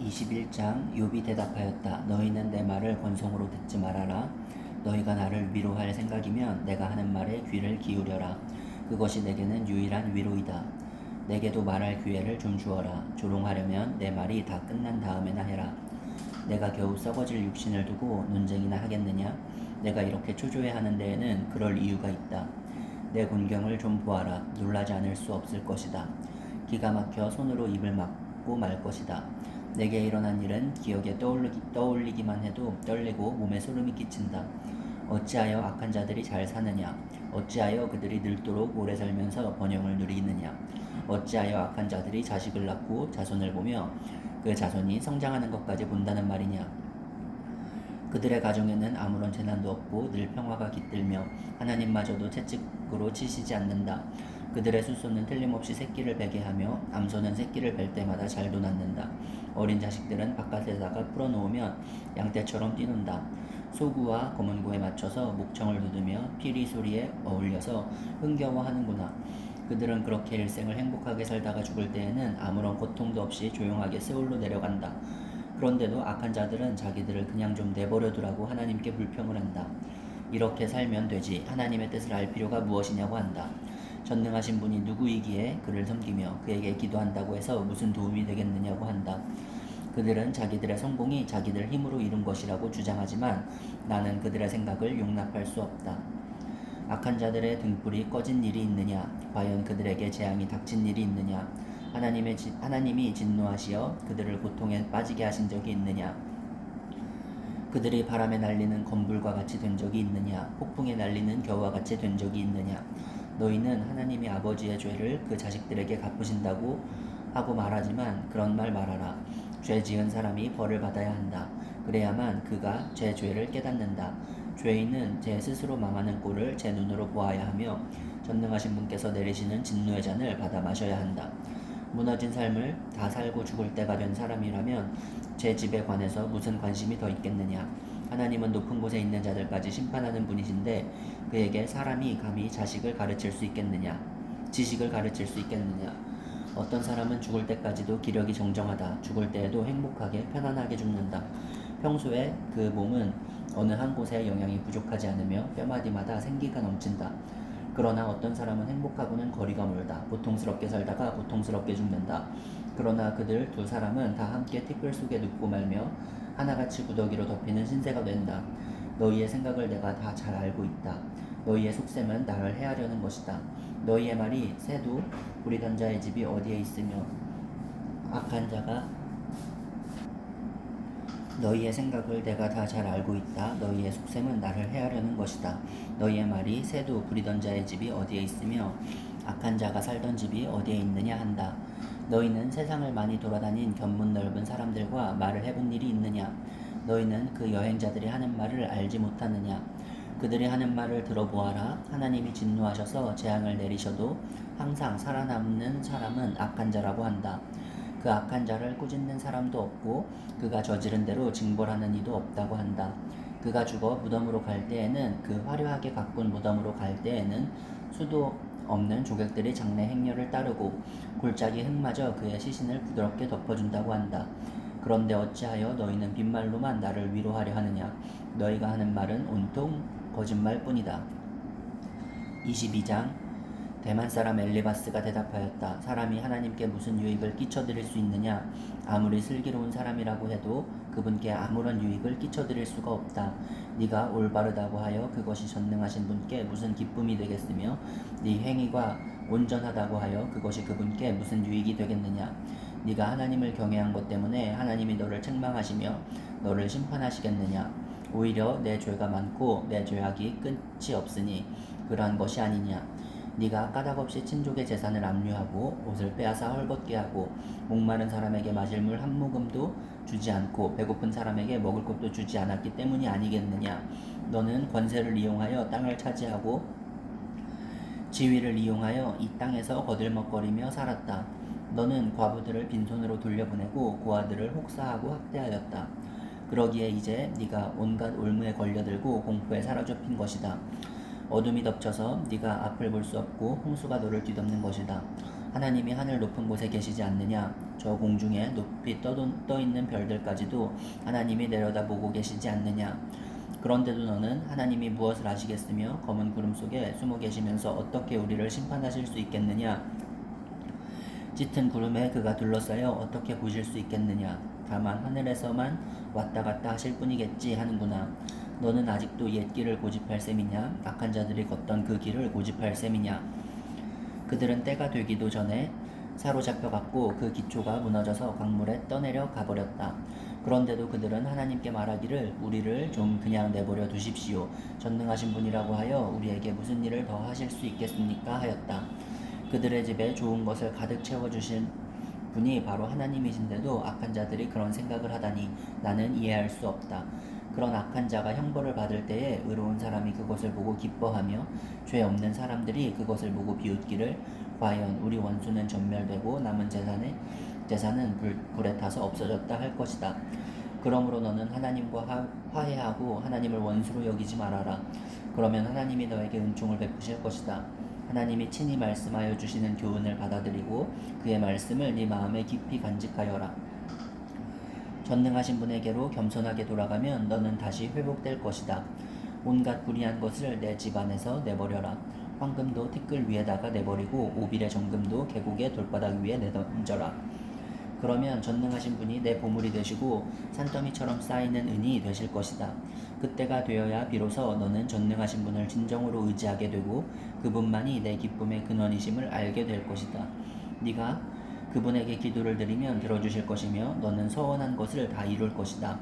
21장 욥이 대답하였다. 너희는 내 말을 권성으로 듣지 말아라. 너희가 나를 위로할 생각이면 내가 하는 말에 귀를 기울여라. 그것이 내게는 유일한 위로이다. 내게도 말할 기회를 좀 주어라. 조롱하려면 내 말이 다 끝난 다음에나 해라. 내가 겨우 썩어질 육신을 두고 논쟁이나 하겠느냐? 내가 이렇게 초조해하는 데에는 그럴 이유가 있다. 내 곤경을 좀 보아라. 놀라지 않을 수 없을 것이다. 기가 막혀 손으로 입을 막고 말 것이다. 내게 일어난 일은 기억에 떠올리기만 해도 떨리고 몸에 소름이 끼친다. 어찌하여 악한 자들이 잘 사느냐? 어찌하여 그들이 늙도록 오래 살면서 번영을 누리느냐? 어찌하여 악한 자들이 자식을 낳고 자손을 보며 그 자손이 성장하는 것까지 본다는 말이냐? 그들의 가정에는 아무런 재난도 없고 늘 평화가 깃들며 하나님마저도 채찍으로 치시지 않는다. 그들의 수소는 틀림없이 새끼를 베게 하며 암소는 새끼를 벨 때마다 잘도 낳는다. 어린 자식들은 바깥에다가 풀어놓으면 양떼처럼 뛰논다. 소구와 검은고에 맞춰서 목청을 두드며 피리 소리에 어울려서 흥겨워하는구나. 그들은 그렇게 일생을 행복하게 살다가 죽을 때에는 아무런 고통도 없이 조용하게 세월로 내려간다. 그런데도 악한 자들은 자기들을 그냥 좀 내버려두라고 하나님께 불평을 한다. 이렇게 살면 되지 하나님의 뜻을 알 필요가 무엇이냐고 한다. 전능하신 분이 누구이기에 그를 섬기며 그에게 기도한다고 해서 무슨 도움이 되겠느냐고 한다. 그들은 자기들의 성공이 자기들 힘으로 이룬 것이라고 주장하지만 나는 그들의 생각을 용납할 수 없다. 악한 자들의 등불이 꺼진 일이 있느냐? 과연 그들에게 재앙이 닥친 일이 있느냐? 하나님이 진노하시어 그들을 고통에 빠지게 하신 적이 있느냐? 그들이 바람에 날리는 건불과 같이 된 적이 있느냐? 폭풍에 날리는 겨와 같이 된 적이 있느냐? 너희는 하나님이 아버지의 죄를 그 자식들에게 갚으신다고 하고 말하지만 그런 말 말하라. 죄 지은 사람이 벌을 받아야 한다. 그래야만 그가 제 죄를 깨닫는다. 죄인은 제 스스로 망하는 꼴을 제 눈으로 보아야 하며 전능하신 분께서 내리시는 진노의 잔을 받아 마셔야 한다. 무너진 삶을 다 살고 죽을 때가 된 사람이라면 제 집에 관해서 무슨 관심이 더 있겠느냐. 하나님은 높은 곳에 있는 자들까지 심판하는 분이신데 그에게 사람이 감히 지식을 가르칠 수 있겠느냐. 어떤 사람은 죽을 때까지도 기력이 정정하다. 죽을 때에도 행복하게 편안하게 죽는다. 평소에 그 몸은 어느 한 곳에 영양이 부족하지 않으며 뼈마디마다 생기가 넘친다. 그러나 어떤 사람은 행복하고는 거리가 멀다. 고통스럽게 살다가 고통스럽게 죽는다. 그러나 그들 두 사람은 다 함께 티끌 속에 눕고 말며 하나같이 구더기로 덮이는 신세가 된다. 너희의 생각을 내가 다 잘 알고 있다. 너희의 속셈은 나를 해하려는 것이다. 너희의 말이 새도 부리던 자의 집이 어디에 있으며 악한 자가 너희의 생각을 내가 다 잘 알고 있다. 너희의 속셈은 나를 해하려는 것이다. 너희의 말이 새도 부리던 자의 집이 어디에 있으며 악한 자가 살던 집이 어디에 있느냐 한다. 너희는 세상을 많이 돌아다닌 견문 넓은 사람들과 말을 해본 일이 있느냐? 너희는 그 여행자들이 하는 말을 알지 못하느냐? 그들이 하는 말을 들어보아라. 하나님이 진노하셔서 재앙을 내리셔도 항상 살아남는 사람은 악한 자라고 한다. 그 악한 자를 꾸짖는 사람도 없고 그가 저지른 대로 징벌하는 이도 없다고 한다. 그가 죽어 무덤으로 갈 때에는 그 화려하게 가꾼 무덤으로 갈 때에는 수도 없는 조객들이 장래 행렬을 따르고 골짜기 흙마저 그의 시신을 부드럽게 덮어준다고 한다. 그런데 어찌하여 너희는 빈말로만 나를 위로하려 하느냐? 너희가 하는 말은 온통 거짓말뿐이다. 22장 대만 사람 엘리바스가 대답하였다. 사람이 하나님께 무슨 유익을 끼쳐드릴 수 있느냐? 아무리 슬기로운 사람이라고 해도 그분께 아무런 유익을 끼쳐드릴 수가 없다. 네가 올바르다고 하여 그것이 전능하신 분께 무슨 기쁨이 되겠으며 네 행위가 온전하다고 하여 그것이 그분께 무슨 유익이 되겠느냐? 네가 하나님을 경외한 것 때문에 하나님이 너를 책망하시며 너를 심판하시겠느냐? 오히려 내 죄가 많고 내 죄악이 끝이 없으니 그러한 것이 아니냐? 네가 까닭없이 친족의 재산을 압류하고 옷을 빼앗아 헐벗게 하고 목마른 사람에게 마실 물 한 모금도 주지 않고 배고픈 사람에게 먹을 것도 주지 않았기 때문이 아니겠느냐? 너는 권세를 이용하여 땅을 차지하고 지위를 이용하여 이 땅에서 거들먹거리며 살았다. 너는 과부들을 빈손으로 돌려보내고 고아들을 혹사하고 학대하였다. 그러기에 이제 네가 온갖 올무에 걸려들고 공포에 사로잡힌 것이다. 어둠이 덮쳐서 네가 앞을 볼 수 없고 홍수가 너를 뒤덮는 것이다. 하나님이 하늘 높은 곳에 계시지 않느냐? 저 공중에 높이 떠 있는 별들까지도 하나님이 내려다보고 계시지 않느냐? 그런데도 너는 하나님이 무엇을 아시겠으며 검은 구름 속에 숨어 계시면서 어떻게 우리를 심판하실 수 있겠느냐? 짙은 구름에 그가 둘러싸여 어떻게 보실 수 있겠느냐? 다만 하늘에서만 왔다 갔다 하실 뿐이겠지 하는구나. 너는 아직도 옛 길을 고집할 셈이냐? 악한 자들이 걷던 그 길을 고집할 셈이냐? 그들은 때가 되기도 전에 사로잡혀갔고 그 기초가 무너져서 강물에 떠내려 가버렸다. 그런데도 그들은 하나님께 말하기를 우리를 좀 그냥 내버려 두십시오. 전능하신 분이라고 하여 우리에게 무슨 일을 더 하실 수 있겠습니까? 하였다. 그들의 집에 좋은 것을 가득 채워주신 분이 바로 하나님이신데도 악한 자들이 그런 생각을 하다니 나는 이해할 수 없다. 그런 악한 자가 형벌을 받을 때에 의로운 사람이 그것을 보고 기뻐하며 죄 없는 사람들이 그것을 보고 비웃기를 과연 우리 원수는 전멸되고 남은 재산은 불에 타서 없어졌다 할 것이다. 그러므로 너는 하나님과 화해하고 하나님을 원수로 여기지 말아라. 그러면 하나님이 너에게 은총을 베푸실 것이다. 하나님이 친히 말씀하여 주시는 교훈을 받아들이고 그의 말씀을 네 마음에 깊이 간직하여라. 전능하신 분에게로 겸손하게 돌아가면 너는 다시 회복될 것이다. 온갖 불의한 것을 내 집안에서 내버려라. 황금도 티끌 위에다가 내버리고 오빌의 정금도 계곡의 돌바닥 위에 내던져라. 그러면 전능하신 분이 내 보물이 되시고 산더미처럼 쌓이는 은이 되실 것이다. 그때가 되어야 비로소 너는 전능하신 분을 진정으로 의지하게 되고 그분만이 내 기쁨의 근원이심을 알게 될 것이다. 네가 그분에게 기도를 드리면 들어주실 것이며 너는 서원한 것을 다 이룰 것이다.